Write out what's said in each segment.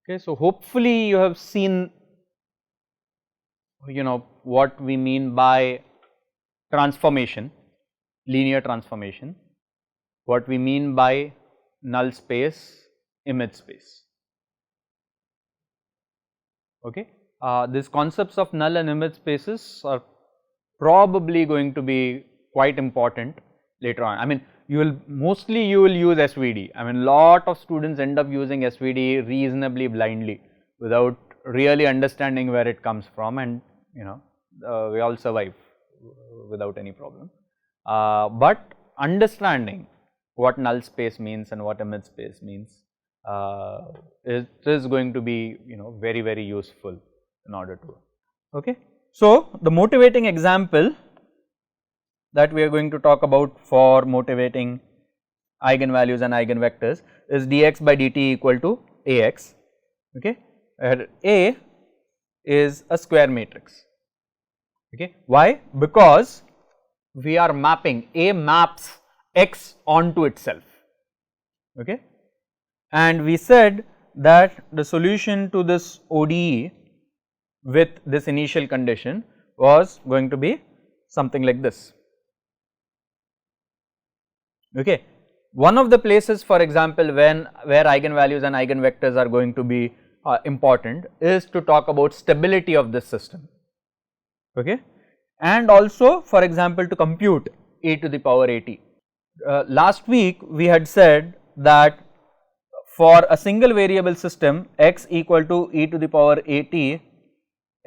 Okay, so hopefully you have seen, what we mean by transformation, linear transformation, what we mean by null space, image space. Okay, these concepts of null and image spaces are probably going to be quite important later on. I mean, you will use SVD. I mean, lot of students end up using SVD reasonably blindly without really understanding where it comes from, and we all survive without any problem. But understanding what null space means and what image space means, it is going to be very, very useful in order to. Okay. So, the motivating example that we are going to talk about for motivating eigenvalues and eigenvectors is dx by dt equal to Ax, okay, where A is a square matrix. Okay. Why? Because we are mapping, A maps x onto itself, okay, and we said that the solution to this ODE with this initial condition was going to be something like this. Okay. One of the places, for example, where eigenvalues and eigenvectors are going to be important is to talk about stability of this system, okay, and also for example to compute e to the power at. Last week we had said that for a single variable system x equal to e to the power at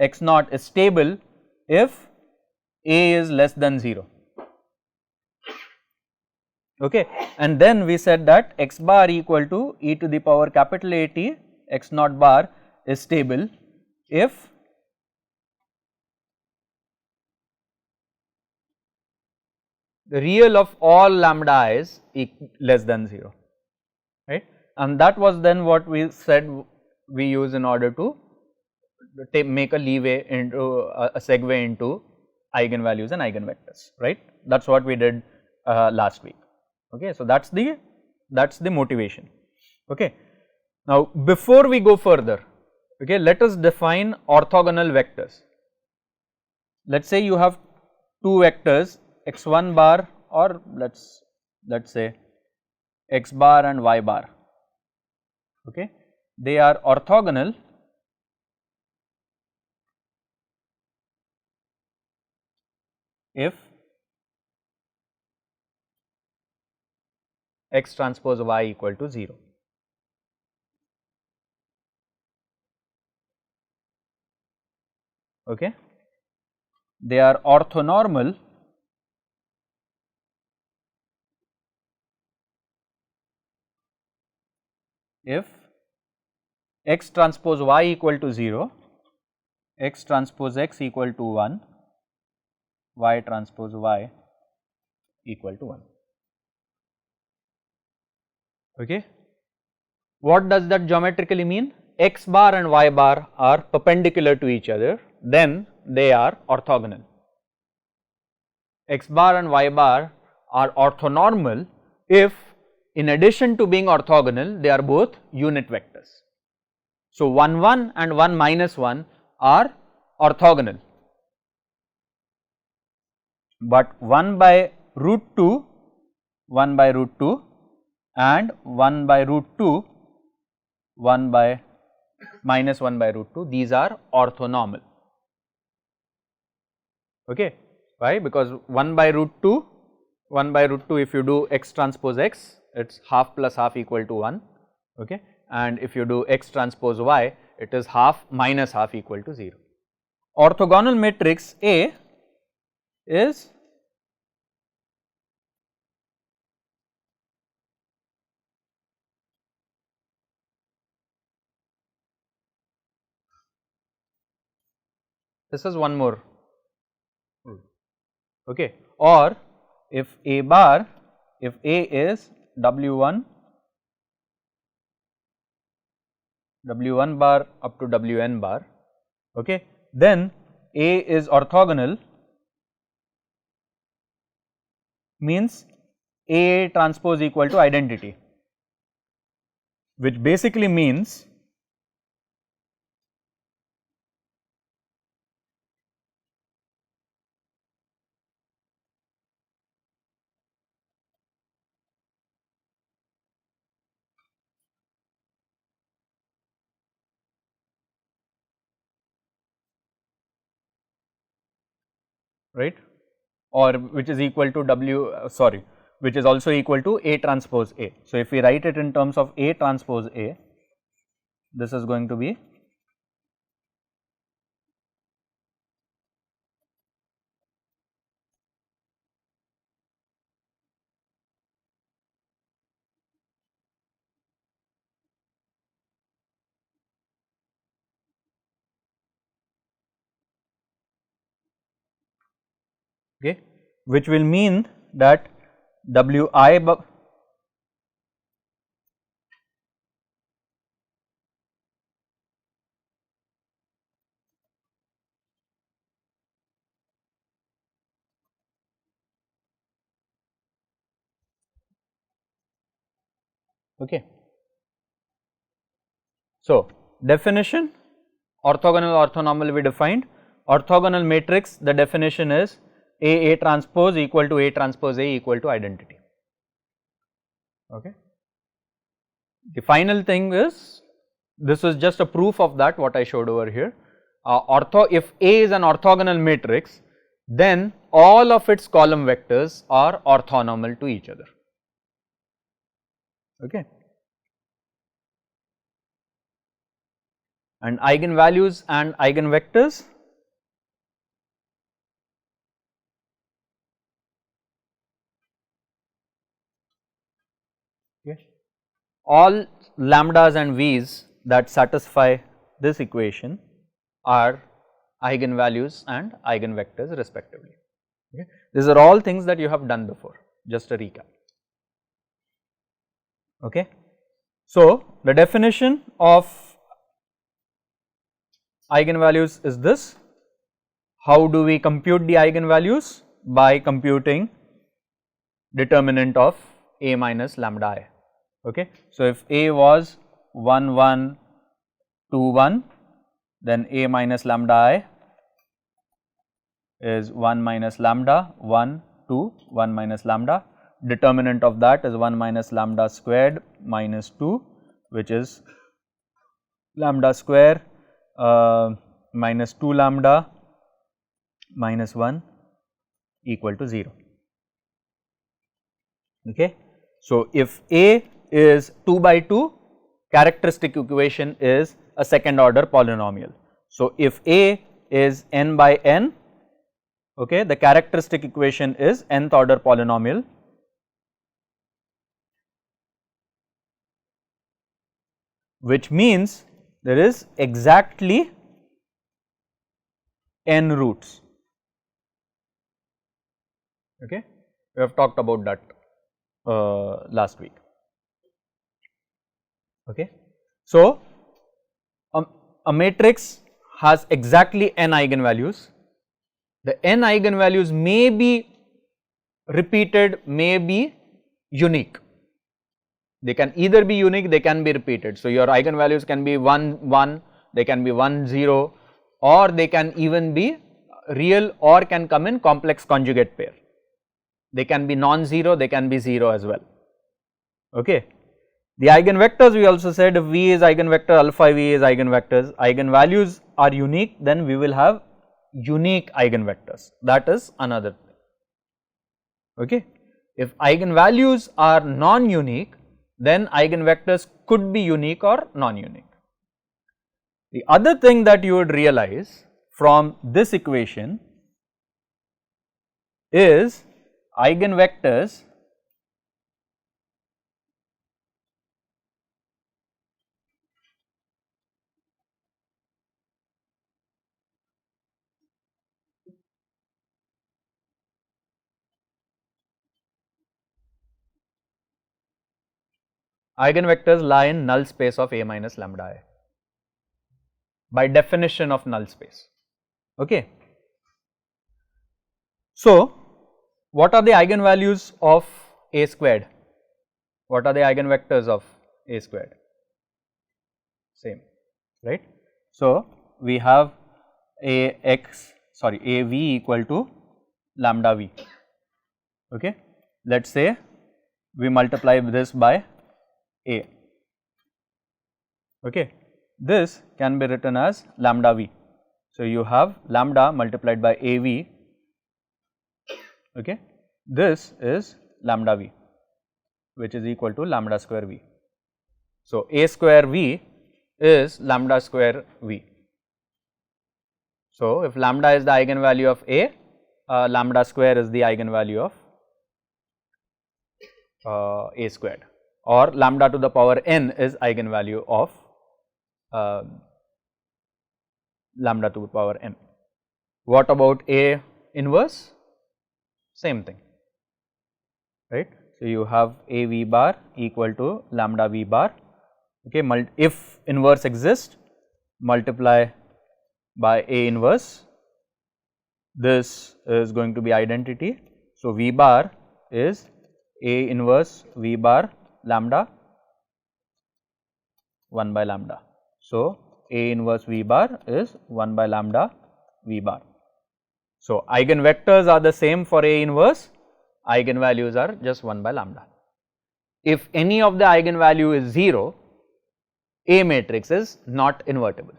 x naught is stable if a is less than 0. Okay, and then we said that x bar equal to e to the power capital AT x naught bar is stable if the real of all lambda is less than 0, right, and that was then what we said we use in order to make a leeway into a segue into eigenvalues and eigenvectors, right. That is what we did last week. Okay, so that is the motivation. Okay. Now, before we go further, okay, let us define orthogonal vectors. Let us say you have two vectors x1 bar, or let us say x bar and y bar. Okay, they are orthogonal if x transpose y equal to 0. Okay, they are orthonormal if x transpose y equal to 0, x transpose x equal to 1, y transpose y equal to 1. Okay. What does that geometrically mean? X bar and y bar are perpendicular to each other, then they are orthogonal. X bar and y bar are orthonormal if, in addition to being orthogonal, they are both unit vectors. So, 1 1 and 1 minus 1 are orthogonal, but 1 by root 2, 1 by root 2 and 1 by root 2, 1 by minus 1 by root 2, these are orthonormal. Okay. Why? Because 1 by root 2, 1 by root 2 if you do x transpose x, it is half plus half equal to 1, okay, and if you do x transpose y, it is half minus half equal to 0. Orthogonal matrix A is this is one more, okay, or if A bar, if A is W1 bar up to Wn bar, okay, then A is orthogonal, means A transpose equal to identity, which basically means right, or which is equal to which is also equal to A transpose A. So, if we write it in terms of A transpose A, this is going to be okay, which will mean that Wi okay. So, definition, orthogonal orthonormal we defined, orthogonal matrix, the definition is A transpose equal to A transpose A equal to identity, okay. The final thing is, this is just a proof of that what I showed over here, if A is an orthogonal matrix, then all of its column vectors are orthonormal to each other, okay. And eigenvalues and eigenvectors, yes, all lambdas and v's that satisfy this equation are eigenvalues and eigenvectors respectively, okay. These are all things that you have done before, just a recap, okay. So, the definition of eigenvalues is this. How do we compute the eigenvalues? By computing determinant of A minus lambda I, okay. So, if A was 1 1 2 1, then A minus lambda I is 1 minus lambda 1 2 1 minus lambda, determinant of that is 1 minus lambda squared minus 2, which is lambda square minus 2 lambda minus 1 equal to 0, okay. So, if A is 2 by 2, characteristic equation is a second order polynomial. So, if A is n by n, okay, the characteristic equation is nth order polynomial, which means there is exactly n roots, okay. We have talked about that last week, okay. So, a matrix has exactly n eigenvalues. The n eigenvalues may be repeated, may be unique. They can either be unique, they can be repeated. So, your eigenvalues can be 1 1, they can be 1 0, or they can even be real or can come in complex conjugate pair. They can be non-zero, they can be 0 as well, okay. The eigenvectors, we also said, if V is eigenvector, alpha V is eigenvectors, eigenvalues are unique, then we will have unique eigenvectors, that is another thing, okay. If eigenvalues are non-unique, then eigenvectors could be unique or non-unique. The other thing that you would realize from this equation is eigenvectors lie in null space of A minus lambda I, by definition of null space, okay. So, what are the eigenvalues of A squared? What are the eigenvectors of A squared? Same, right. So, we have A V equal to lambda V, okay. Let us say we multiply this by A, okay. This can be written as lambda V. So, you have lambda multiplied by A V Okay. This is lambda v, which is equal to lambda square v. So, A square v is lambda square v. So, if lambda is the eigenvalue of A, lambda square is the eigenvalue of A squared, or lambda to the power n is eigenvalue of lambda to the power n. What about A inverse? Same thing, right. So, you have A v bar equal to lambda v bar. Okay, if inverse exists, multiply by A inverse, this is going to be identity. So, V bar is A inverse V bar lambda 1 by lambda. So, A inverse V bar is 1 by lambda V bar. So, eigenvectors are the same for A inverse, eigenvalues are just 1 by lambda. If any of the eigenvalue is 0, A matrix is not invertible.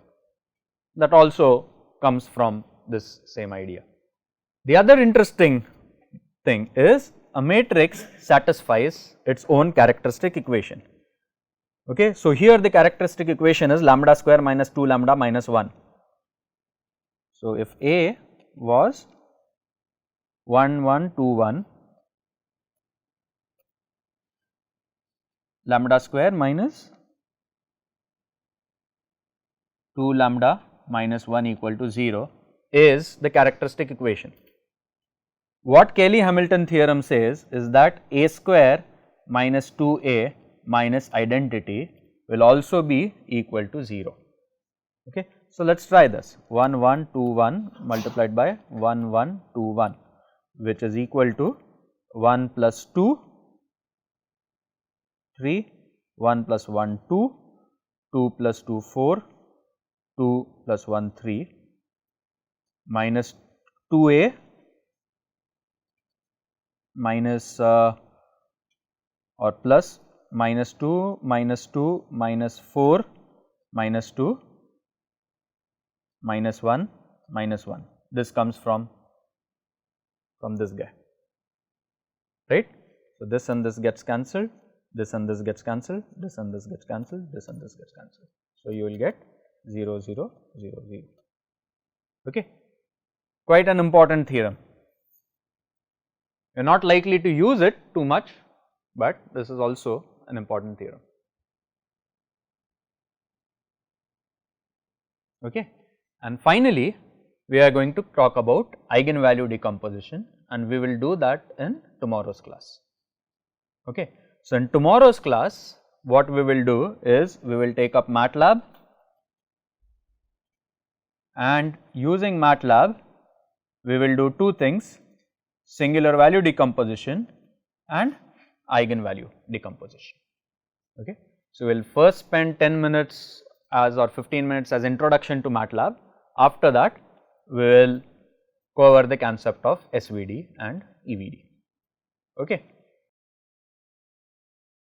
That also comes from this same idea. The other interesting thing is a matrix satisfies its own characteristic equation. Okay. So, here the characteristic equation is lambda square minus 2 lambda minus 1. So, if A was 1 1 2 1, lambda square minus 2 lambda minus 1 equal to 0 is the characteristic equation. What Cayley-Hamilton theorem says is that A square minus 2A minus identity will also be equal to 0. Okay. So, let us try this 1 1 2 1 multiplied by 1 1 2 1, which is equal to 1 plus 2 3, 1 plus 1 2, 2 plus 2 4, 2 plus 1 3, minus 2A minus or plus minus 2 minus 2 minus 4 minus 2 minus 1 minus 1. This comes from this guy, right. So, this and this gets cancelled, this and this gets cancelled, this and this gets cancelled, this and this gets cancelled. So, you will get 0 0 0 0. Okay. Quite an important theorem. You are not likely to use it too much, but this is also an important theorem. Okay. And finally, we are going to talk about eigenvalue decomposition, and we will do that in tomorrow's class. Okay. So, in tomorrow's class, what we will do is we will take up MATLAB, and using MATLAB, we will do two things: singular value decomposition and eigenvalue decomposition. Okay. So, we will first spend 10 minutes as or 15 minutes as introduction to MATLAB. After that, we will cover the concept of SVD and EVD. Okay.